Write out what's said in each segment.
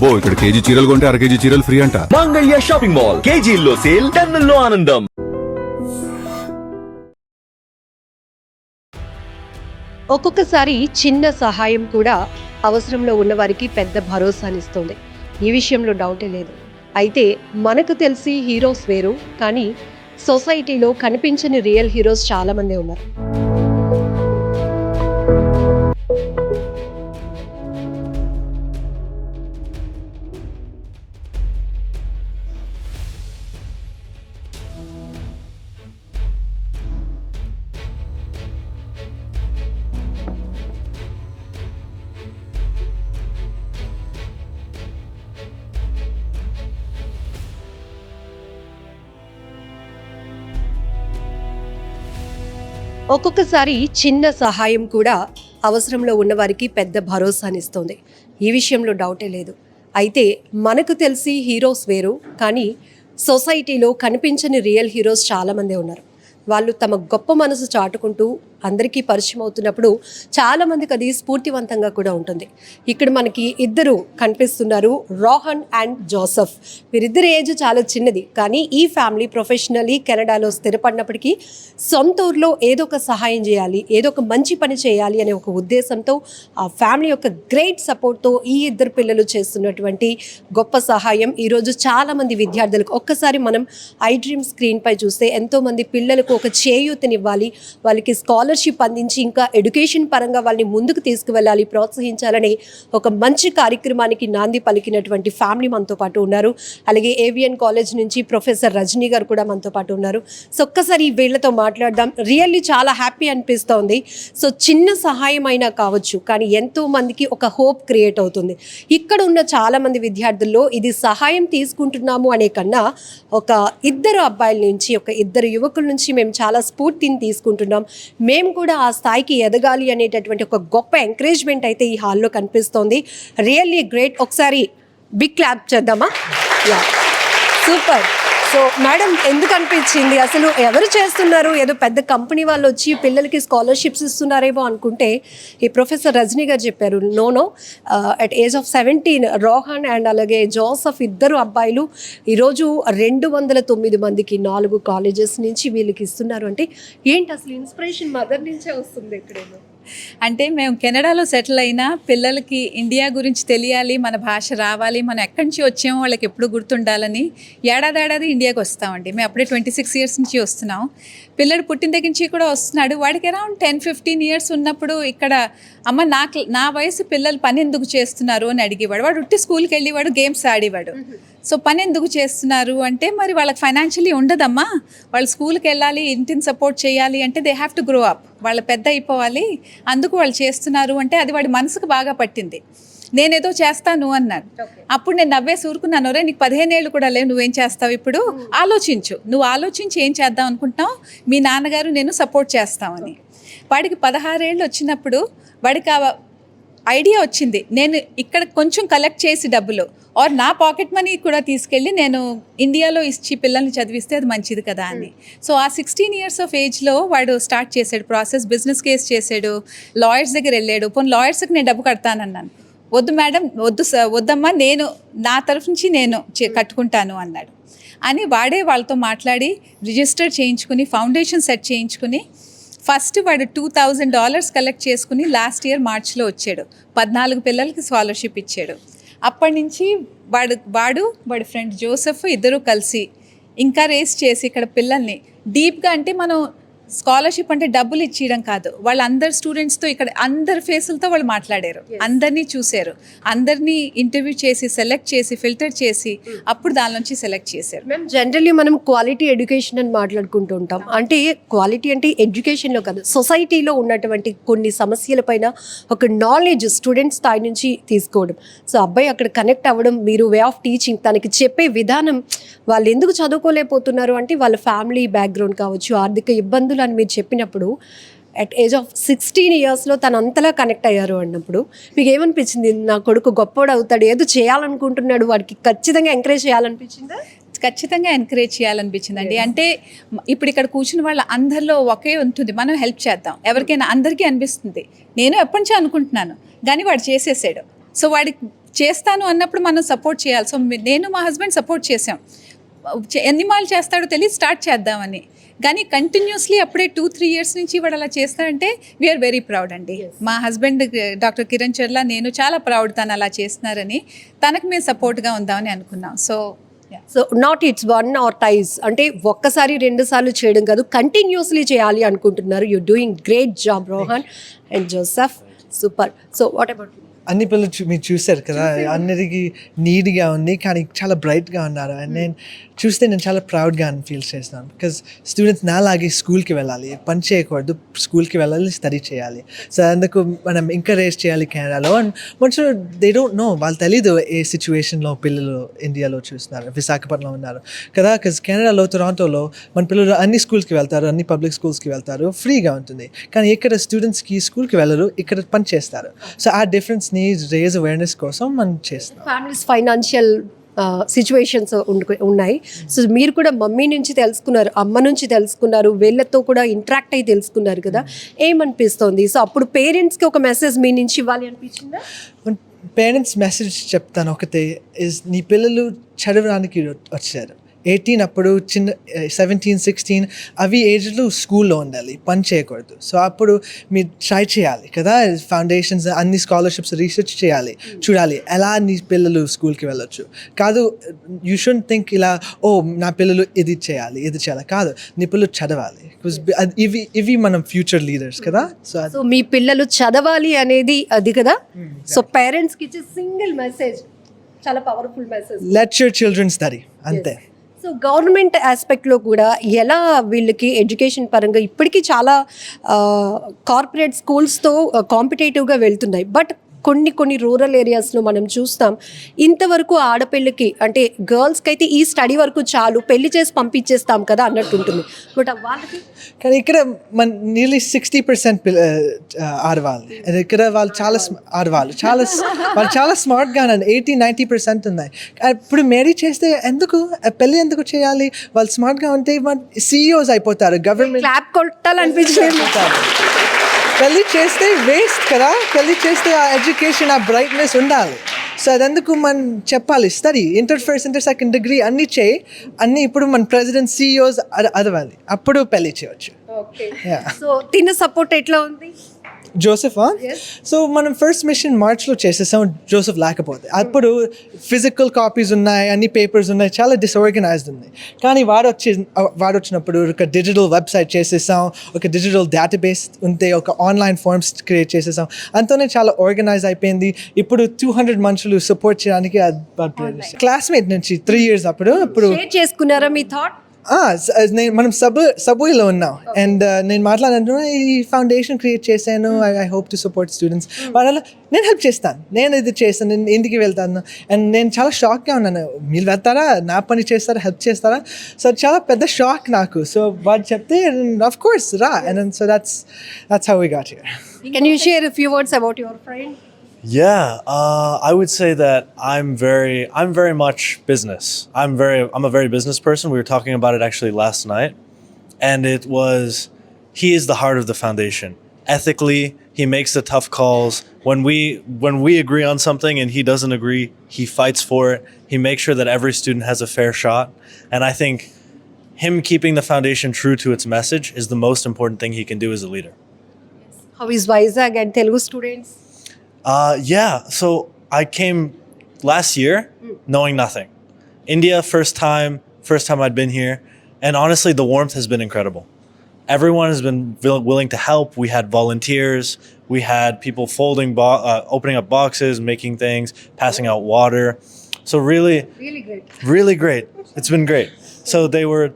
అబ్బో ఇక్కడ కేజీ చీరలు కొంటే అర కేజీ చీరలు ఫ్రీ అంట. మంగళ్య షాపింగ్ మాల్, కేజీల్లో సేల్, టన్నుల్లో ఆనందం. ఒక్కొక్కసారి చిన్న సహాయం కూడా అవసరంలో ఉన్న వారికి పెద్ద భరోసానిస్తుంది. ఈ విషయంలో డౌటే లేదు. అయితే మనకు తెలిసి హీరోస్ వేరు, కానీ సొసైటీలో కనిపించని రియల్ హీరోస్ చాలామంది ఉన్నారు. ఒక్కొక్కసారి చిన్న సహాయం కూడా అవసరంలో ఉన్నవారికి పెద్ద భరోసానిస్తుంది. ఈ విషయంలో డౌటే లేదు. అయితే మనకు తెలిసి హీరోస్ వేరు, కానీ సొసైటీలో కనిపించని రియల్ హీరోస్ చాలామంది ఉన్నారు. వాళ్ళు తమ గొప్ప మనసు చాటుకుంటూ అందరికీ పరిచయం అవుతున్నప్పుడు చాలామందికి అది స్ఫూర్తివంతంగా కూడా ఉంటుంది. ఇక్కడ మనకి ఇద్దరు కనిపిస్తున్నారు, రోహన్ అండ్ జోసెఫ్. వీరిద్దరి ఏజ్ చాలా చిన్నది, కానీ ఈ ఫ్యామిలీ ప్రొఫెషనల్లీ కెనడాలో స్థిరపడినప్పటికీ సొంత ఊర్లో ఏదో ఒక సహాయం చేయాలి, ఏదో ఒక మంచి పని చేయాలి అనే ఒక ఉద్దేశంతో ఆ ఫ్యామిలీ యొక్క గ్రేట్ సపోర్ట్తో ఈ ఇద్దరు పిల్లలు చేస్తున్నటువంటి గొప్ప సహాయం ఈరోజు చాలామంది విద్యార్థులకు, ఒక్కసారి మనం ఐ డ్రీమ్ స్క్రీన్పై చూస్తే ఎంతోమంది పిల్లలకు ఒక చేయూతనివ్వాలి, వాళ్ళకి స్కాలర్షిప్ అందించి ఇంకా ఎడ్యుకేషన్ పరంగా వాళ్ళని ముందుకు తీసుకువెళ్ళాలి, ప్రోత్సహించాలని ఒక మంచి కార్యక్రమానికి నాంది పలికినటువంటి ఫ్యామిలీ మనతో పాటు ఉన్నారు. అలాగే ఏవిఎన్ కాలేజ్ నుంచి ప్రొఫెసర్ రజనీ గారు కూడా మనతో పాటు ఉన్నారు. సో ఒక్కసారి వీళ్ళతో మాట్లాడదాం. రియల్లీ చాలా హ్యాపీ అనిపిస్తోంది. సో చిన్న సహాయం అయినా కావచ్చు, కానీ ఎంతో మందికి ఒక హోప్ క్రియేట్ అవుతుంది. ఇక్కడ ఉన్న చాలామంది విద్యార్థుల్లో ఇది సహాయం తీసుకుంటున్నాము అనే కన్నా ఒక ఇద్దరు అబ్బాయిల నుంచి, ఒక ఇద్దరు యువకుల నుంచి మేము చాలా స్ఫూర్తిని తీసుకుంటున్నాం, మేము కూడా ఆ స్థాయికి ఎదగాలి అనేటటువంటి ఒక గొప్ప ఎంకరేజ్మెంట్ అయితే ఈ హాల్లో కనిపిస్తోంది. Really great. ఒకసారి బిగ్ క్లాప్ చేద్దామా? Yeah, super. సో మేడం, ఎందుకు అనిపించింది అసలు ఎవరు చేస్తున్నారు? ఏదో పెద్ద కంపెనీ వాళ్ళు వచ్చి పిల్లలకి స్కాలర్షిప్స్ ఇస్తున్నారేమో అనుకుంటే ఈ ప్రొఫెసర్ రజనీ గారు చెప్పారు, no at age of 17 Rohan and అలాగే జోసెఫ్ ఇద్దరు అబ్బాయిలు ఈరోజు 209 మందికి 4 కాలేజెస్ నుంచి వీళ్ళకి ఇస్తున్నారు. అంటే ఏంటి అసలు ఇన్స్పిరేషన్ మదర్ నుంచే వస్తుంది ఎక్కడేమో? అంటే మేము కెనడాలో సెటిల్ అయినా పిల్లలకి ఇండియా గురించి తెలియాలి, మన భాష రావాలి, మనం ఎక్కడి నుంచి వచ్చామో వాళ్ళకి ఎప్పుడు గుర్తుండాలని ఏడాది ఇండియాకి వస్తామండి. మేము అప్పుడే 26 ఇయర్స్ నుంచి వస్తున్నాం. పిల్లడు పుట్టిన దగ్గర నుంచి కూడా వస్తున్నాడు. వాడికి అరౌండ్ 10-15 ఇయర్స్ ఉన్నప్పుడు ఇక్కడ అమ్మ నా వయసు పిల్లలు పని ఎందుకు చేస్తున్నారు అని అడిగేవాడు. వాడు ఉట్టి స్కూల్కి వెళ్ళేవాడు, గేమ్స్ ఆడేవాడు. సో పని ఎందుకు చేస్తున్నారు అంటే, మరి వాళ్ళకి ఫైనాన్షియలీ ఉండదమ్మా, వాళ్ళు స్కూల్కి వెళ్ళాలి, ఇంటిని సపోర్ట్ చేయాలి అంటే they have to grow up, వాళ్ళు పెద్ద అయిపోవాలి, అందుకు వాళ్ళు చేస్తున్నారు అంటే అది వాడి మనసుకు బాగా పట్టింది. నేనేదో చేస్తాను అన్నాడు. అప్పుడు నేను నవ్వేసి ఊరుకున్నాను, రే నీకు 15 ఏళ్ళు కూడా లేవు, నువ్వేం చేస్తావు ఇప్పుడు, ఆలోచించు, నువ్వు ఆలోచించి ఏం చేద్దాం అనుకుంటున్నావు, మీ నాన్నగారు నేను సపోర్ట్ చేస్తామని. వాడికి 16 ఏళ్ళు వచ్చినప్పుడు వాడికి ఐడియా వచ్చింది, నేను ఇక్కడ కొంచెం కలెక్ట్ చేసి డబ్బులు ఆర్ నా పాకెట్ మనీ కూడా తీసుకెళ్ళి నేను ఇండియాలో ఇచ్చి పిల్లల్ని చదివిస్తే అది మంచిది కదా అని. సో ఆ 16 ఇయర్స్ ఆఫ్ ఏజ్లో వాడు స్టార్ట్ చేశాడు ప్రాసెస్. బిజినెస్ కేస్ చేశాడు, లాయర్స్ దగ్గర వెళ్ళాడు. పోనీ లాయర్స్కి నేను డబ్బు కడతానన్నాను. వద్దు మేడం, వద్దమ్మా, నేను నా తరఫు నుంచి నేను కట్టుకుంటాను అన్నాడు. అని వాడే వాళ్ళతో మాట్లాడి రిజిస్టర్ చేయించుకుని ఫౌండేషన్ సెట్ చేయించుకుని ఫస్ట్ వాడు $2,000 కలెక్ట్ చేసుకుని లాస్ట్ ఇయర్ మార్చ్లో వచ్చాడు. 14 పిల్లలకి స్కాలర్షిప్ ఇచ్చాడు. అప్పటి నుంచి వాడి ఫ్రెండ్ జోసెఫ్ ఇద్దరు కలిసి ఇంకా రేస్ చేసి ఇక్కడ పిల్లల్ని డీప్గా, అంటే మనం స్కాలర్షిప్ అంటే డబ్బులు ఇచ్చేయడం కాదు, వాళ్ళందరు స్టూడెంట్స్తో ఇక్కడ అందరి ఫేసులతో వాళ్ళు మాట్లాడారు, అందరినీ చూశారు, అందరినీ ఇంటర్వ్యూ చేసి సెలెక్ట్ చేసి ఫిల్టర్ చేసి అప్పుడు దాని నుంచి సెలెక్ట్ చేశారు. మేము జనరల్లీ మనం క్వాలిటీ ఎడ్యుకేషన్ అని మాట్లాడుకుంటూ ఉంటాం. అంటే క్వాలిటీ అంటే ఎడ్యుకేషన్లో కాదు, సొసైటీలో ఉన్నటువంటి కొన్ని సమస్యలపైన ఒక నాలెడ్జ్ స్టూడెంట్స్ స్థాయి నుంచి తీసుకోవడం. సో అబ్బాయి అక్కడ కనెక్ట్ అవ్వడం, మీరు వే ఆఫ్ టీచింగ్, తనకి చెప్పే విధానం, వాళ్ళు ఎందుకు చదువుకోలేకపోతున్నారు అంటే వాళ్ళ ఫ్యామిలీ బ్యాక్గ్రౌండ్ కావచ్చు, ఆర్థిక ఇబ్బందులు అని మీరు చెప్పినప్పుడు అట్ ఏజ్ ఆఫ్ 16 ఇయర్స్లో తను అంతలా కనెక్ట్ అయ్యారు అన్నప్పుడు మీకు ఏమనిపించింది? నా కొడుకు గొప్పవాడు అవుతాడు, ఏదో చేయాలనుకుంటున్నాడు, వాడికి ఖచ్చితంగా ఎంకరేజ్ చేయాలనిపించిందా? ఖచ్చితంగా ఎంకరేజ్ చేయాలనిపించిందండి. అంటే ఇప్పుడు ఇక్కడ కూర్చున్న వాళ్ళ అందరిలో ఒకే ఉంటుంది, మనం హెల్ప్ చేద్దాం ఎవరికైనా, అందరికీ అనిపిస్తుంది. నేను ఎప్పటి నుంచో అనుకుంటున్నాను, కానీ వాడు చేసేసాడు. సో వాడికి చేస్తాను అన్నప్పుడు మనం సపోర్ట్ చేయాలి. సో నేను మా హస్బెండ్ సపోర్ట్ చేసాం. ఎన్ని మాలు చేస్తాడో తెలియదు, స్టార్ట్ చేద్దామని. కానీ కంటిన్యూస్లీ అప్పుడే 2-3 years నుంచి వాడు అలా చేస్తాడంటే వీఆర్ వెరీ ప్రౌడ్ అండి. మా హస్బెండ్ డాక్టర్ కిరణ్ చర్ల, నేను చాలా ప్రౌడ్ తను అలా చేస్తున్నారని. తనకు మేము సపోర్ట్గా ఉందామని అనుకున్నాం. So not it's one or twice, అంటే ఒక్కసారి 2 సార్లు చేయడం కాదు, కంటిన్యూస్లీ చేయాలి అనుకుంటున్నారు. You doing great job Rohan and Joseph, super. So what about అన్ని పిల్లలు మీరు చూశారు కదా, అందరికి నీట్గా ఉంది కానీ చాలా బ్రైట్గా ఉన్నారు. అండ్ నేను చూస్తే నేను చాలా ప్రౌడ్గా ఫీల్ చేస్తాను. బికాజ్ స్టూడెంట్స్ నాలాగే స్కూల్కి వెళ్ళాలి, పని చేయకూడదు, స్కూల్కి వెళ్ళాలి, స్టడీ చేయాలి. సో అందుకు మనం ఎంకరేజ్ చేయాలి కెనడాలో. అండ్ మనుషులు దే డోంట్ నో, వాళ్ళు తెలీదు ఏ సిచ్యువేషన్లో పిల్లలు ఇండియాలో చూస్తున్నారు, విశాఖపట్నంలో ఉన్నారు కదా. బికాజ్ కెనడాలో టొరాంటోలో మన పిల్లలు అన్ని స్కూల్స్కి వెళ్తారు, అన్ని పబ్లిక్ స్కూల్స్కి వెళ్తారు, ఫ్రీగా ఉంటుంది. కానీ ఇక్కడ స్టూడెంట్స్కి స్కూల్కి వెళ్ళరు, ఇక్కడ పని చేస్తారు. సో ఆ డిఫరెన్స్ని రేజ్ అవేర్నెస్ కోసం మనం చేస్తాం. ఫ్యామిలీస్ ఫైనాన్షియల్ సిచ్యువేషన్స్ ఉన్నాయి. సో మీరు కూడా మమ్మీ నుంచి తెలుసుకున్నారు, అమ్మ నుంచి తెలుసుకున్నారు, వీళ్ళతో కూడా ఇంటరాక్ట్ అయ్యి తెలుసుకున్నారు కదా, ఏమనిపిస్తుంది? సో అప్పుడు పేరెంట్స్కి ఒక మెసేజ్ మీ నుంచి ఇవ్వాలి అనిపించిందా? పేరెంట్స్ మెసేజ్ చెప్తాను ఒకటే, నీ పిల్లలు చదవడానికి వచ్చారు. 18 అప్పుడు చిన్న 17-16 అవి ఏజ్లో స్కూల్లో ఉండాలి, పని చేయకూడదు. సో అప్పుడు మీరు ట్రై చేయాలి కదా, ఫౌండేషన్స్ అన్ని స్కాలర్షిప్స్ రీసెర్చ్ చేయాలి, చూడాలి ఎలా నీ పిల్లలు స్కూల్కి వెళ్ళొచ్చు. కాదు, యూ షుడ్ థింక్ ఇలా, ఓ నా పిల్లలు ఇది చేయాలి ఇది చేయాలి, కాదు, నీ పిల్లలు చదవాలి. ఇవి మనం ఫ్యూచర్ లీడర్స్ కదా. సో మీ పిల్లలు చదవాలి అనేది అది కదా. సో పేరెంట్స్కి ఇచ్చే సింగిల్ మెసేజ్ చాలా powerful message, let your children study, అంతే. సో గవర్నమెంట్ ఆస్పెక్ట్లో కూడా ఎలా వీళ్ళకి ఎడ్యుకేషన్ పరంగా ఇప్పటికీ చాలా కార్పొరేట్ స్కూల్స్తో కాంపిటేటివ్గా వెళ్తున్నాయి. బట్ కొన్ని రూరల్ ఏరియాస్లో మనం చూస్తాం, ఇంతవరకు ఆడపిల్లకి అంటే గర్ల్స్కి అయితే ఈ స్టడీ వరకు చాలు, పెళ్లి చేసి పంపించేస్తాం కదా అన్నట్టు ఉంటుంది. బట్ వాళ్ళకి కానీ ఇక్కడ మన నియర్లీ 60% ఆడవాళ్ళు, ఇక్కడ వాళ్ళు చాలా ఆడవాళ్ళు వాళ్ళు చాలా స్మార్ట్గా ఉన్నారు. 80-90% ఉన్నాయి. ఇప్పుడు మ్యారీ చేస్తే ఎందుకు, పెళ్ళి ఎందుకు చేయాలి? వాళ్ళు స్మార్ట్గా ఉంటే CEOs అయిపోతారు, గవర్నమెంట్ క్లాప్ కొట్టాలనిపించలేదు. పెళ్ళి చేస్తే వేస్ట్ కదా, పెళ్ళి చేస్తే ఆ ఎడ్యుకేషన్, ఆ బ్రైట్నెస్ ఉండాలి. సో అదెందుకు మనం చెప్పాలి, study, inter first, inter second degree అన్నీ చేయి, అన్నీ ఇప్పుడు మన ప్రెసిడెంట్ CEOs అదవాలి, అప్పుడు పెళ్ళి చేయవచ్చు. సో తిన్న సపోర్ట్ ఎట్లా ఉంది జోసెఫ్? సో మనం ఫస్ట్ మిషన్ మార్చ్లో చేసేసాం, జోసెఫ్ లేకపోతే. అప్పుడు ఫిజికల్ కాపీస్ ఉన్నాయి, అన్ని పేపర్స్ ఉన్నాయి, చాలా డిస్ఆర్గనైజ్డ్ ఉంది. కానీ వాడు వచ్చినప్పుడు ఒక డిజిటల్ వెబ్సైట్ చేసేసాం, ఒక డిజిటల్ డేటాబేస్ ఉంటే, ఒక ఆన్లైన్ ఫార్మ్స్ క్రియేట్ చేసేసాం, అంతనే చాలా ఆర్గనైజ్ అయిపోయింది. ఇప్పుడు 200 మనుషులు సపోర్ట్ చేయడానికి క్లాస్మేట్ నుంచి 3 years అప్పుడు చేసుకున్నారా మీ థాట్? మనం సబ్వేలో ఉన్నాం. అండ్ నేను మాట్లాడుతున్నా, ఈ ఫౌండేషన్ క్రియేట్ చేశాను, I hope to support students. వాళ్ళ నేను హెల్ప్ చేస్తాను, నేను ఇది చేస్తాను, నేను ఇంటికి వెళ్తాను. అండ్ నేను చాలా షాక్గా ఉన్నాను, మీరు వెళ్తారా, నా పని చేస్తారా, హెల్ప్ చేస్తారా? సో చాలా పెద్ద షాక్ నాకు. సో వాళ్ళు చెప్తే ఆఫ్ కోర్స్ రా, and so that's how we got here. Can you share a few words about your friend? Yeah, I would say that I'm very much business. I'm a very business person. We were talking about it actually last night, and he is the heart of the foundation. Ethically, he makes the tough calls. When we agree on something and he doesn't agree, he fights for it. He makes sure that every student has a fair shot. And I think him keeping the foundation true to its message is the most important thing he can do as a leader. How is Vizag and Telugu students? Yeah, so I came last year knowing nothing. India, first time I'd been here, and honestly the warmth has been incredible. Everyone has been willing to help. We had volunteers, we had people opening up boxes, making things, passing out water. So really great. It's been great. So they were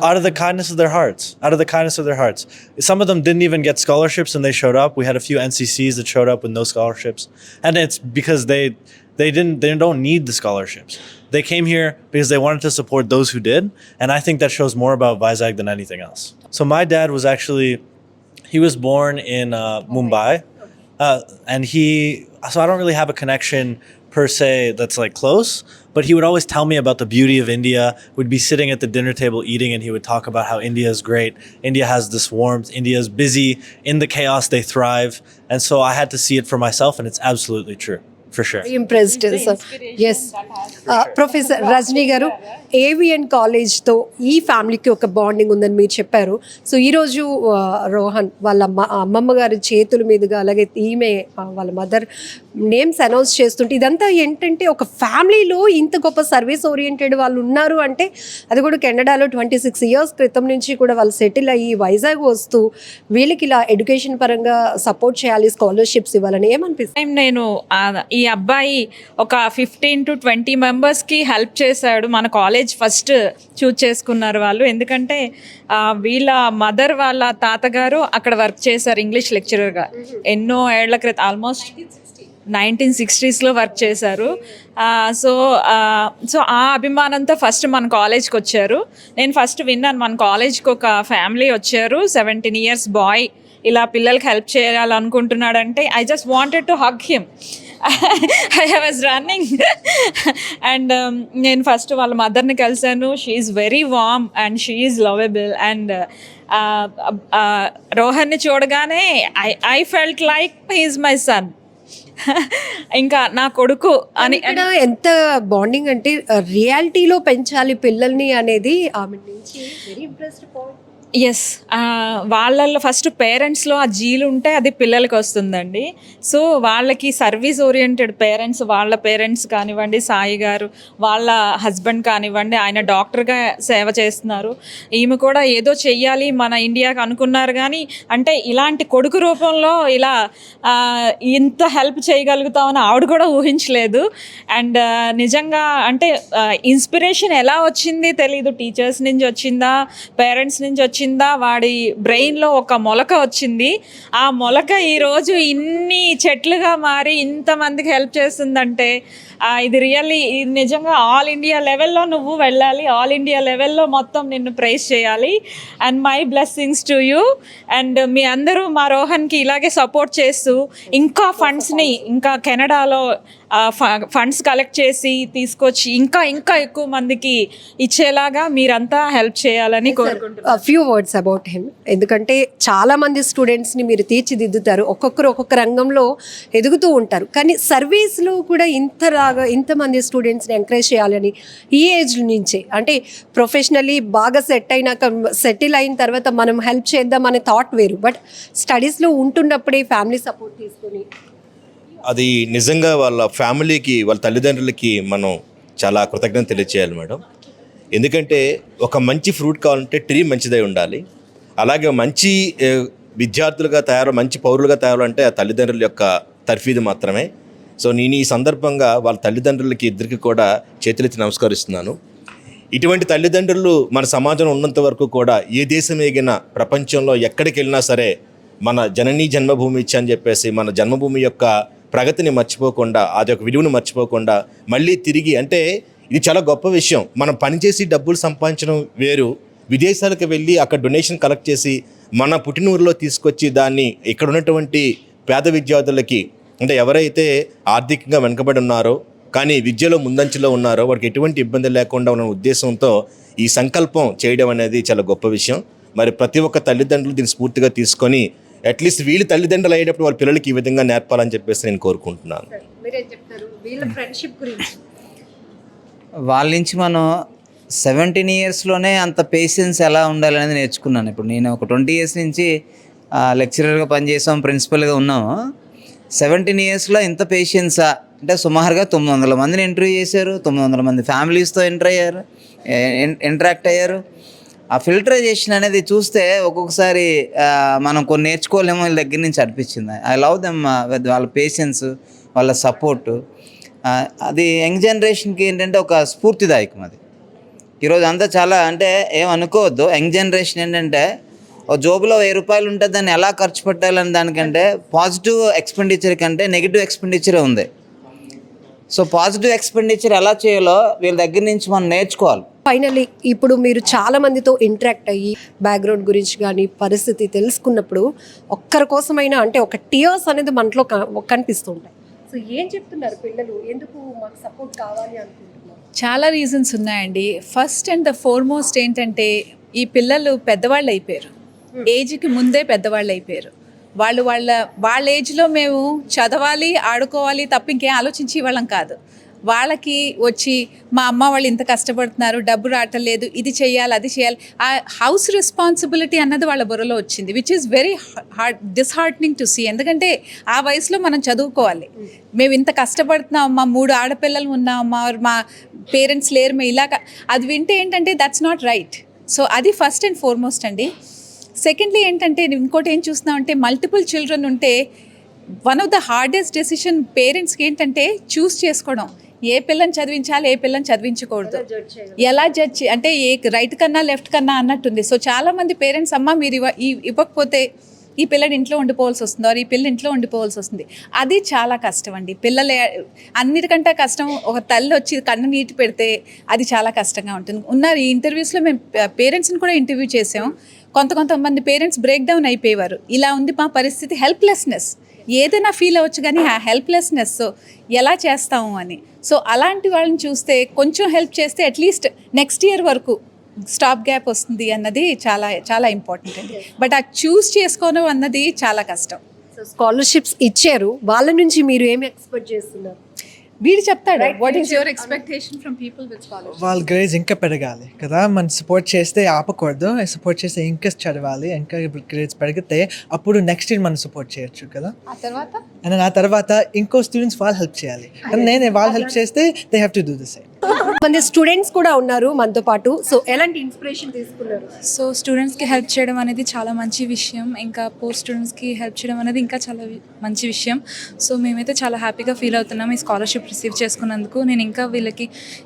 out of the kindness of their hearts. Some of them didn't even get scholarships and they showed up. We had a few NCCs that showed up with no scholarships, and it's because they don't need the scholarships. They came here because they wanted to support those who did, and I think that shows more about Vizag than anything else. So my dad he was born in Mumbai, and so I don't really have a connection per se that's like close, but he would always tell me about the beauty of India. We'd be sitting at the dinner table eating, and he would talk about how India is great. India has this warmth. India is busy. In the chaos, they thrive. And so I had to see it for myself, and it's absolutely true. for sure. Impressed sir. Yes professor Rajani గారు, AVN కాలేజ్తో ఈ ఫ్యామిలీకి ఒక bonding ఉందని మీరు చెప్పారు. So ఈరోజు రోహన్ వాళ్ళ అమ్మమ్మ గారి చేతుల మీదుగా, అలాగే ఈమె వాళ్ళ మదర్ నేమ్స్ అనౌన్స్ చేస్తుంటే ఇదంతా ఏంటంటే ఒక ఫ్యామిలీలో ఇంత గొప్ప సర్వీస్ ఓరియంటెడ్ వాళ్ళు ఉన్నారు అంటే, అది కూడా కెనడాలో 26 years క్రితం నుంచి కూడా వాళ్ళు సెటిల్ అయ్యి వైజాగ్ వస్తూ వీళ్ళకి ఇలా ఎడ్యుకేషన్ పరంగా సపోర్ట్ చేయాలి, స్కాలర్షిప్స్ ఇవ్వాలని ఏమనిపిస్తుంది? టైం నేను ఈ అబ్బాయి ఒక 15 to 20 మెంబర్స్కి హెల్ప్ చేశాడు. మన కాలేజ్ ఫస్ట్ చూజ్ చేసుకున్నారు వాళ్ళు, ఎందుకంటే వీళ్ళ మదర్ వాళ్ళ తాతగారు అక్కడ వర్క్ చేశారు ఇంగ్లీష్ లెక్చరర్గా ఎన్నో ఏళ్ల క్రితం, ఆల్మోస్ట్ 1960s వర్క్ చేశారు. సో ఆ అభిమానంతో ఫస్ట్ మన కాలేజ్కి వచ్చారు. నేను ఫస్ట్ విన్నాను మన కాలేజ్కి ఒక ఫ్యామిలీ వచ్చారు, 17 years బాయ్ ఇలా పిల్లలకి హెల్ప్ చేయాలనుకుంటున్నాడంటే I just wanted to hug him. I was running and నేను ఫస్ట్ వాళ్ళ మదర్ని కలిశాను. She is very warm and she is lovable. And రోహన్ని చూడగానే I felt like he is my son, ఇంకా నా కొడుకు అని. ఇక్కడ ఎంత బాండింగ్ అంటే రియాలిటీలో పెంచాలి పిల్లల్ని అనేది ఆమె నుంచి వెరీ ఇంప్రెస్డ్ పాయింట్. ఎస్, వాళ్ళల్లో ఫస్ట్ పేరెంట్స్లో ఆ జీలు ఉంటే అది పిల్లలకి వస్తుందండి. సో వాళ్ళకి సర్వీస్ ఓరియంటెడ్ పేరెంట్స్, వాళ్ళ పేరెంట్స్ కానివ్వండి, సాయి గారు వాళ్ళ హస్బెండ్ కానివ్వండి, ఆయన డాక్టర్గా సేవ చేస్తున్నారు. ఈమె కూడా ఏదో చెయ్యాలి మన ఇండియాకి అనుకున్నారు, కానీ అంటే ఇలాంటి కొడుకు రూపంలో ఇలా ఇంత హెల్ప్ చేయగలుగుతామని ఆవిడ కూడా ఊహించలేదు. అండ్ నిజంగా అంటే ఇన్స్పిరేషన్ ఎలా వచ్చింది తెలీదు, టీచర్స్ నుంచి వచ్చిందా, పేరెంట్స్ నుంచి వచ్చిందా, వాడి బ్రెయిన్లో ఒక మొలక వచ్చింది. ఆ మొలక ఈరోజు ఇన్ని చెట్లుగా మారి ఇంతమందికి హెల్ప్ చేస్తుందంటే ఇది రియల్లీ నిజంగా ఆల్ ఇండియా లెవెల్లో నువ్వు వెళ్ళాలి, ఆల్ ఇండియా లెవెల్లో మొత్తం నిన్ను ప్రైజ్ చేయాలి. And my blessings to you. And మీ అందరూ మా రోహన్కి ఇలాగే సపోర్ట్ చేస్తూ ఇంకా ఫండ్స్ని ఇంకా కెనడాలో ఫండ్స్ కలెక్ట్ చేసి తీసుకొచ్చి ఇంకా ఇంకా ఎక్కువ మందికి ఇచ్చేలాగా మీరంతా హెల్ప్ చేయాలని కోరుకుంటున్నాను. ఫ్యూ వర్డ్స్ అబౌట్ హిమ్, ఎందుకంటే చాలా మంది స్టూడెంట్స్ని మీరు తీర్చిదిద్దుతారు, ఒక్కొక్కరు ఒక్కొక్క రంగంలో ఎదుగుతూ ఉంటారు, కానీ సర్వీస్లో కూడా ఇంతమంది స్టూడెంట్స్ని ఎంకరేజ్ చేయాలని ఈ ఏజ్ నుంచే, అంటే ప్రొఫెషనల్లీ బాగా సెటిల్ అయిన తర్వాత మనం హెల్ప్ చేద్దాం అనే థాట్ వేరు, బట్ స్టడీస్లో ఉంటున్నప్పుడే ఫ్యామిలీ సపోర్ట్ తీసుకొని అది నిజంగా వాళ్ళ ఫ్యామిలీకి, వాళ్ళ తల్లిదండ్రులకి మనం చాలా కృతజ్ఞత తెలియచేయాలి మేడం. ఎందుకంటే ఒక మంచి ఫ్రూట్ కావాలంటే ట్రీ మంచిదై ఉండాలి. అలాగే మంచి విద్యార్థులుగా మంచి పౌరులుగా తయారంటే ఆ తల్లిదండ్రుల యొక్క తర్ఫీదు మాత్రమే. సో నేను ఈ సందర్భంగా వాళ్ళ తల్లిదండ్రులకి ఇద్దరికి కూడా చేతులెత్తి నమస్కరిస్తున్నాను. ఇటువంటి తల్లిదండ్రులు మన సమాజంలో ఉన్నంత వరకు కూడా ఏ దేశం ఎగినా ప్రపంచంలో ఎక్కడికి వెళ్ళినా సరే మన జననీ జన్మభూమి ఇచ్చి అని చెప్పేసి మన జన్మభూమి యొక్క ప్రగతిని మర్చిపోకుండా, అది ఒక విలువను మర్చిపోకుండా మళ్ళీ తిరిగి, అంటే ఇది చాలా గొప్ప విషయం. మనం పనిచేసి డబ్బులు సంపాదించడం వేరు, విదేశాలకు వెళ్ళి అక్కడ డొనేషన్ కలెక్ట్ చేసి మన పుట్టినూరులో తీసుకొచ్చి దాన్ని ఇక్కడ ఉన్నటువంటి పేద విద్యార్థులకి, అంటే ఎవరైతే ఆర్థికంగా వెనుకబడి ఉన్నారో కానీ విద్యలో ముందంచులో ఉన్నారో వారికి ఎటువంటి ఇబ్బంది లేకుండా ఉన్న ఉద్దేశంతో ఈ సంకల్పం చేయడం అనేది చాలా గొప్ప విషయం. మరి ప్రతి ఒక్క తల్లిదండ్రులు దీన్ని స్ఫూర్తిగా తీసుకొని అట్లీస్ట్ వీళ్ళు తల్లిదండ్రులు అయ్యేటప్పుడు వాళ్ళ పిల్లలకి ఈ విధంగా నేర్పాలని చెప్పేసి నేను కోరుకుంటున్నాను. వాళ్ళ నుంచి మనం 17 yearsలోనే అంత పేషెన్స్ ఎలా ఉండాలనేది నేర్చుకున్నాను. ఇప్పుడు నేను ఒక 20 years నుంచి లెక్చరర్గా పనిచేసాం, ప్రిన్సిపల్గా ఉన్నాము. 17 yearsలో ఇంత పేషెన్సా అంటే సుమారుగా 900 మందిని ఇంటర్వ్యూ చేశారు, 900 మంది ఫ్యామిలీస్తో ఇంటరాక్ట్ అయ్యారు. ఆ ఫిల్టరైజేషన్ అనేది చూస్తే ఒక్కొక్కసారి మనం కొన్ని నేర్చుకోలేమో వీళ్ళ దగ్గర నుంచి అనిపించింది. ఐ లవ్ దెమ్, వాళ్ళ పేషెన్స్, వాళ్ళ సపోర్టు. అది యంగ్ జనరేషన్కి ఏంటంటే ఒక స్ఫూర్తిదాయకం. అది ఈరోజు అంతా చాలా అంటే ఏమనుకోవద్దు. యంగ్ జనరేషన్ ఏంటంటే ఒక జోబులో 1000 రూపాయలు ఉంటే దాన్ని ఎలా ఖర్చు పెట్టాలని దానికంటే పాజిటివ్ ఎక్స్పెండిచర్ కంటే నెగిటివ్ ఎక్స్పెండిచరే ఉంది. సో పాజిటివ్ ఎక్స్పెండిచర్ ఎలా చేయాలో వీళ్ళ దగ్గర నుంచి మనం నేర్చుకోవాలి. ఫైనల్లీ ఇప్పుడు మీరు చాలా మందితో ఇంటరాక్ట్ అయ్యి బ్యాక్గ్రౌండ్ గురించి కానీ పరిస్థితి తెలుసుకున్నప్పుడు ఒక్కరి కోసమైనా అంటే ఒక టీయర్స్ అనేది మనలో కనిపిస్తుంటాయి. సో ఏం చెప్తున్నారు పిల్లలు, ఎందుకు మాకు సపోర్ట్ కావాలి అనుకుంటున్నారు? చాలా రీజన్స్ ఉన్నాయండి. ఫస్ట్ అండ్ ద ఫార్మోస్ట్ ఏంటంటే ఈ పిల్లలు పెద్దవాళ్ళు అయిపోయారు, ఏజ్కి ముందే పెద్దవాళ్ళు అయిపోయారు. వాళ్ళ ఏజ్లో మేము చదవాలి, ఆడుకోవాలి తప్ప ఇంకేం ఆలోచించి వాళ్ళం కాదు. వాళ్ళకి వచ్చి మా అమ్మ వాళ్ళు ఇంత కష్టపడుతున్నారు, డబ్బు రావట్లేదు, ఇది చేయాలి, అది చేయాలి, ఆ హౌస్ రెస్పాన్సిబిలిటీ అన్నది వాళ్ళ బుర్రలో వచ్చింది, which is very disheartening to see. ఎందుకంటే ఆ వయసులో మనం చదువుకోవాలి, మేము ఇంత కష్టపడుతున్నాం, మా 3 ఆడపిల్లలు ఉన్నాం, మా పేరెంట్స్ లేరు, మేము ఇలాగ అది వింటే ఏంటంటే దట్స్ నాట్ రైట్. సో అది ఫస్ట్ అండ్ ఫార్మోస్ట్ అండి. సెకండ్లీ ఏంటంటే ఇంకోటి ఏం చూస్తున్నామంటే మల్టిపుల్ చిల్డ్రన్ ఉంటే one of the hardest decision పేరెంట్స్కి ఏంటంటే చూస్ చేసుకోవడం, ఏ పిల్లని చదివించాలి, ఏ పిల్లని చదివించకూడదు, ఎలా జడ్జ్ అంటే ఏ రైట్ కన్నా లెఫ్ట్ కన్నా అన్నట్టుంది. సో చాలామంది పేరెంట్స్ అమ్మ మీరు ఇవ్వకపోతే ఈ పిల్లడి ఇంట్లో ఉండిపోవాల్సి వస్తుంది, ఈ పిల్ల ఇంట్లో ఉండిపోవాల్సి వస్తుంది. అది చాలా కష్టం అండి. పిల్లలు అన్నిటికంటే కష్టం ఒక తల్లి వచ్చి కన్ను నీటి పెడితే అది చాలా కష్టంగా ఉంటుంది. ఉన్నారు ఈ ఇంటర్వ్యూస్లో మేము పేరెంట్స్ని కూడా ఇంటర్వ్యూ చేసాం. కొంతమంది పేరెంట్స్ బ్రేక్ డౌన్ అయిపోయేవారు, ఇలా ఉంది మా పరిస్థితి, హెల్ప్లెస్నెస్, ఏదైనా ఫీల్ అవ్వచ్చు కానీ ఆ హెల్ప్లెస్నెస్ ఎలా చేస్తాము అని. సో అలాంటి వాళ్ళని చూస్తే కొంచెం హెల్ప్ చేస్తే అట్లీస్ట్ నెక్స్ట్ ఇయర్ వరకు స్టాప్ గ్యాప్ వస్తుంది అన్నది చాలా చాలా ఇంపార్టెంట్ అండి. బట్ ఆ చూస్ చేసుకోవడం అన్నది చాలా కష్టం. సో స్కాలర్షిప్స్ ఇచ్చారు, వాళ్ళ నుంచి మీరు ఏమి ఎక్స్పెక్ట్ చేస్తున్నారు? వీడు చెప్తాడు what is your expectation from people with scholarship. వాళ్ళ గ్రేడ్స్ ఇంకా పెరగాలి కదా, మనం సపోర్ట్ చేస్తే ఆపకూడదు, సపోర్ట్ చేస్తే ఇంకా చదవాలి, ఇంకా గ్రేడ్స్ పెరిగితే అప్పుడు నెక్స్ట్ ఇయర్ మనం సపోర్ట్ చేయొచ్చు కదా. అండ్ ఆ తర్వాత ఇంకో స్టూడెంట్స్ వాళ్ళు హెల్ప్ చేయాలి, నేను వాళ్ళు హెల్ప్ చేస్తే they have to do the same. మంది స్టూడెంట్స్ కూడా ఉన్నారు మనతో పాటు. సో ఎలాంటి ఇన్స్పిరేషన్ తీసుకున్నారు? సో స్టూడెంట్స్కి హెల్ప్ చేయడం అనేది చాలా మంచి విషయం, ఇంకా పోస్ట్ స్టూడెంట్స్కి హెల్ప్ చేయడం అనేది ఇంకా చాలా మంచి విషయం. సో మేమైతే చాలా హ్యాపీగా ఫీల్ అవుతున్నాం ఈ స్కాలర్షిప్ రిసీవ్ చేసుకున్నందుకు. నేను ఇంకా వీళ్ళకి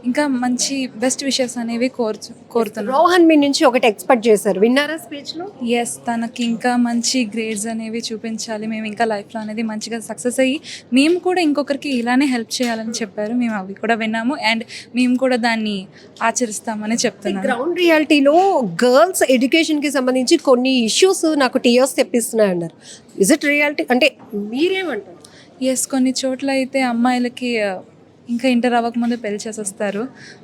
ఇంకా మంచి బెస్ట్ విషెస్ అనేవి కోరుతున్నాను. రోహన్ మీ నుంచి ఒకటి ఎక్స్పెక్ట్ చేశారు, విన్నారా స్పీచ్లో? ఎస్, తనకి ఇంకా మంచి గ్రేడ్స్ అనేవి చూపించాలి, మేము ఇంకా లైఫ్లో అనేది మంచిగా సక్సెస్ అయ్యి మేము కూడా ఇంకొకరికి ఇలానే హెల్ప్ చేయాలని చెప్పారు. మేము అవి కూడా విన్నాము అండ్ మేము కూడా దాన్ని ఆచరిస్తామని చెప్తున్నాను. గ్రౌండ్ రియాలిటీలో గర్ల్స్ ఎడ్యుకేషన్కి సంబంధించి కొన్ని ఇష్యూస్ నాకు టీఎస్ తెప్పిస్తున్నాయి అన్నారు. ఇజ్ ఇట్ రియాలిటీ అంటే మీరేమంటారు? ఎస్, కొన్ని చోట్ల అయితే అమ్మాయిలకి ఇంకా ఇంటర్ అవ్వకముందే పెళ్లి చేసేస్తారు.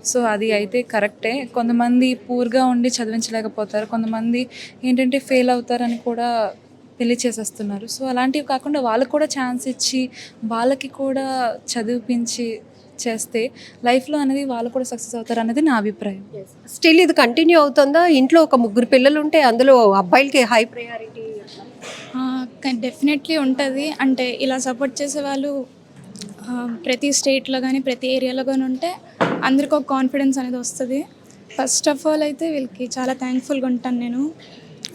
సో అది అయితే కరెక్టే. కొంతమంది పూర్గా ఉండి చదివించలేకపోతారు, కొంతమంది ఏంటంటే ఫెయిల్ అవుతారని కూడా పెళ్లి చేసేస్తున్నారు. సో అలాంటివి కాకుండా వాళ్ళకు కూడా ఛాన్స్ ఇచ్చి వాళ్ళకి కూడా చదివించి చేస్తే లైఫ్లో అనేది వాళ్ళు కూడా సక్సెస్ అవుతారు అనేది నా అభిప్రాయం. స్టిల్ ఇది కంటిన్యూ అవుతుందా? ఇంట్లో ఒక 3 పిల్లలు ఉంటే అందులో అబ్బాయిలకి హై ప్రయారిటీ? డెఫినెట్లీ ఉంటుంది. అంటే ఇలా సపోర్ట్ చేసే వాళ్ళు ప్రతి స్టేట్లో కానీ ప్రతి ఏరియాలో కానీ ఉంటే అందరికీ ఒక కాన్ఫిడెన్స్ అనేది వస్తుంది. ఫస్ట్ ఆఫ్ ఆల్ అయితే వీళ్ళకి చాలా థ్యాంక్ఫుల్గా ఉంటాను నేను.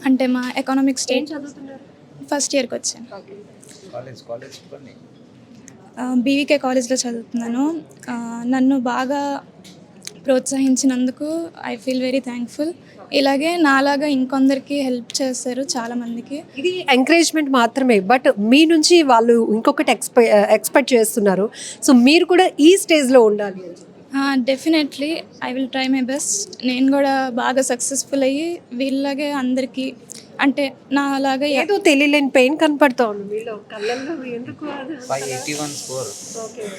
అంటే మా ఎకనామిక్ స్టేట్ ఫస్ట్ ఇయర్కి వచ్చాను, బీవీకే కాలేజ్లో చదువుతున్నాను. నన్ను బాగా ప్రోత్సహించినందుకు ఐ ఫీల్ వెరీ థ్యాంక్ఫుల్. ఇలాగే నాలాగా ఇంకొందరికి హెల్ప్ చేస్తారు చాలామందికి. ఇది ఎంకరేజ్మెంట్ మాత్రమే, బట్ మీ నుంచి వాళ్ళు ఇంకొకటి ఎక్స్పెక్ట్ చేస్తున్నారు. సో మీరు కూడా ఈ స్టేజ్లో ఉండాలి. Definitely I will try my best. నేను కూడా బాగా సక్సెస్ఫుల్ అయ్యి వీళ్ళలాగే అందరికీ, అంటే నా అలాగా ఏదో తెలియలేని పెయిన్ కనపడతా ఉంది మీలో కళ్ళల్లో. ఎందుకు? 581 score,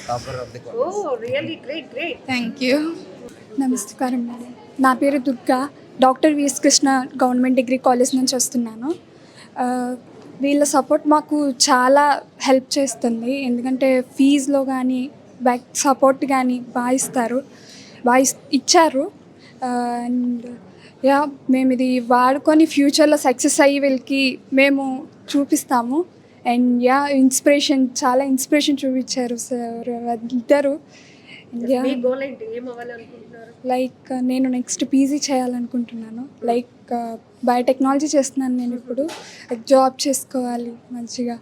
topper of the college. Oh really great great. Thank you. నమస్కారం మేడం, నా పేరు Durga, doctor VS Krishna government degree college నుంచి వస్తున్నాను. వీళ్ళ సపోర్ట్ మాకు చాలా హెల్ప్ చేస్తుంది, ఎందుకంటే ఫీజులో కానీ బ్యాక్ సపోర్ట్ కానీ బాగా ఇచ్చారు. అండ్ యా, మేము ఇది వాడుకొని ఫ్యూచర్లో సక్సెస్ అయ్యి వీళ్ళకి మేము చూపిస్తాము. అండ్ యా, చాలా ఇన్స్పిరేషన్ చూపించారు సార్ ఇద్దరు. లైక్ నేను నెక్స్ట్ పీజీ చేయాలనుకుంటున్నాను. లైక్ బయోటెక్నాలజీ చేస్తున్నాను నేను ఇప్పుడు, జాబ్ చేసుకోవాలి మంచిగా.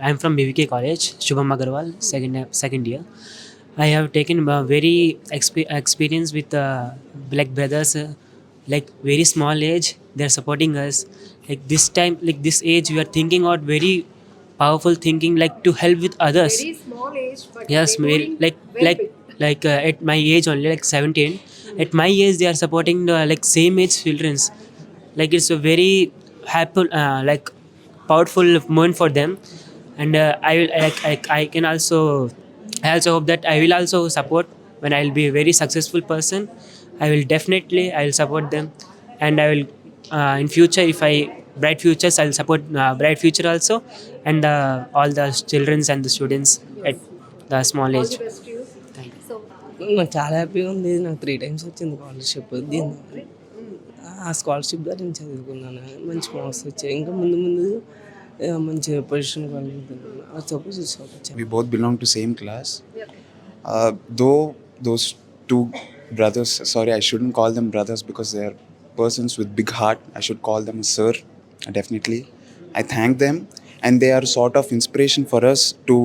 I'm from BVK College, Shubham Agarwal, second year. I have taken very experience with like brothers, like very small age, they are supporting us. Like this time, like this age, we are thinking out very powerful thinking, like to help with others. Very small age, but Yes, very, like at my age only, like 17. At my age, they are supporting like same age childrens. Like it's a very happy, like powerful moment for them. And I also hope that I will also support when I will be a very successful person. I will support them, and I will in future if I bright futures. I'll support bright future also, and all the children and the students at the small age. నాకు చాలా హ్యాపీగా ఉంది. నాకు 3 times వచ్చింది scholarship. దీని ఆ scholarship ద్వారా నేను చదువుకున్నాను, మంచి మార్క్స్ వచ్చాయి. ఇంకా ముందు ముందు మంచి position కలుగుతున్నాను. We both belong to same class. Though those two brothers, sorry, I shouldn't call them brothers because they are persons with big heart. I should call them a sir, definitely. I thank them, and they are sort of inspiration for us to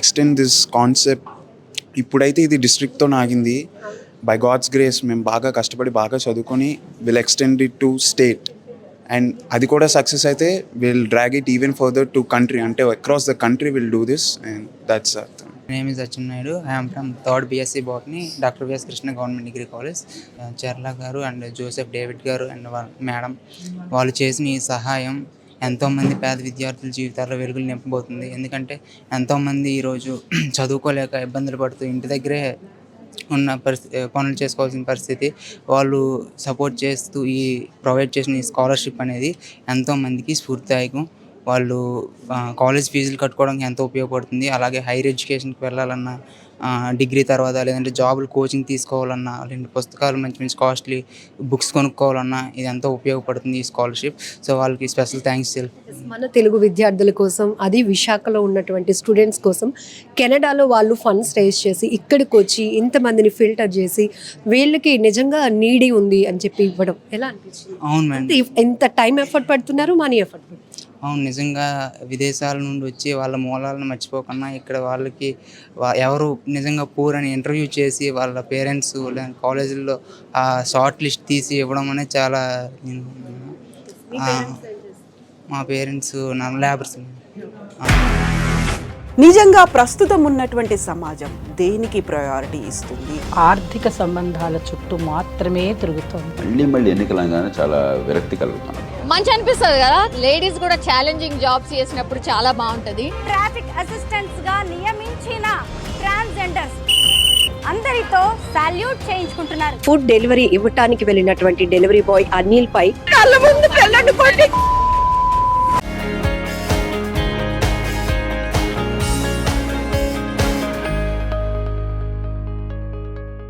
extend this concept. ఇప్పుడైతే ఇది డిస్ట్రిక్ట్తో ఆగింది. By God's grace మేము బాగా కష్టపడి బాగా చదువుకొని will extend it to state, and అది కూడా సక్సెస్ అయితే will drag it even further to country, అంటే across the country will do this, and that's name is Achyut Naidu. I'm from 3rd BSc Botany, doctor VS Krishna government degree college. Charla garu and Joseph David garu and madam వాళ్ళు చేసిన ఈ సహాయం ఎంతోమంది పేద విద్యార్థుల జీవితాల్లో వెలుగులు నింపబోతుంది. ఎందుకంటే ఎంతోమంది ఈరోజు చదువుకోలేక ఇబ్బందులు పడుతూ ఇంటి దగ్గరే ఉన్న పనులు చేసుకోవాల్సిన పరిస్థితి. వాళ్ళు సపోర్ట్ చేస్తూ ఈ ప్రొవైడ్ చేసిన ఈ స్కాలర్షిప్ అనేది ఎంతోమందికి స్ఫూర్తిదాయకం. వాళ్ళు కాలేజ్ ఫీజులు కట్టుకోవడానికి ఎంతో ఉపయోగపడుతుంది. అలాగే హైయర్ ఎడ్యుకేషన్కి వెళ్ళాలన్నా, డిగ్రీ తర్వాత లేదంటే జాబులు కోచింగ్ తీసుకోవాలన్నా, లేదంటే పుస్తకాలు మంచి మంచి కాస్ట్లీ బుక్స్ కొనుక్కోవాలన్నా ఇది ఎంతో ఉపయోగపడుతుంది ఈ స్కాలర్షిప్. సో వాళ్ళకి స్పెషల్ థ్యాంక్స్. మన తెలుగు విద్యార్థుల కోసం, అది విశాఖలో ఉన్నటువంటి స్టూడెంట్స్ కోసం కెనడాలో వాళ్ళు ఫండ్స్ రేస్ చేసి ఇక్కడికి వచ్చి ఇంతమందిని ఫిల్టర్ చేసి వీళ్ళకి నిజంగా నీడీ ఉంది అని చెప్పి ఇవ్వడం ఎలా అనిపించింది? అవును మేడం, ఎంత టైం ఎఫర్ట్ పడుతున్నారు, మనీ ఎఫర్ట్ పడుతున్నారు. అవును, నిజంగా విదేశాల నుండి వచ్చి వాళ్ళ మూలాలను మర్చిపోకుండా ఇక్కడ వాళ్ళకి ఎవరు నిజంగా పూర్ అని ఇంటర్వ్యూ చేసి వాళ్ళ పేరెంట్స్ కాలేజీల్లో ఆ షార్ట్ లిస్ట్ తీసి ఇవ్వడం అనేది చాలా. మా పేరెంట్స్ నా లేబర్స్. నిజంగా ప్రస్తుతం ఉన్నటువంటి సమాజం దేనికి ప్రయారిటీ ఇస్తుంది? ఆర్థిక సంబంధాల చుట్టూ మాత్రమే తిరుగుతుంది. మళ్ళీ ఎన్నికలంగానే చాలా విరక్తి కలుగుతాను. మంచి అనిపిస్తుంది కదా, లేడీస్ కూడా ఛాలెంజింగ్ జాబ్స్ చేసినప్పుడు చాలా బాగుంటది. ట్రాఫిక్ అసిస్టెంట్స్ గా నియమించిన ట్రాన్స్జెండర్స్ అందరితో సాల్యూట్ చేయించుకుంటున్నారు. ఫుడ్ డెలివరీ ఇవ్వటానికి వెళ్ళినటువంటి డెలివరీ బాయ్ అనిల్ పై కళ్ళ ముందు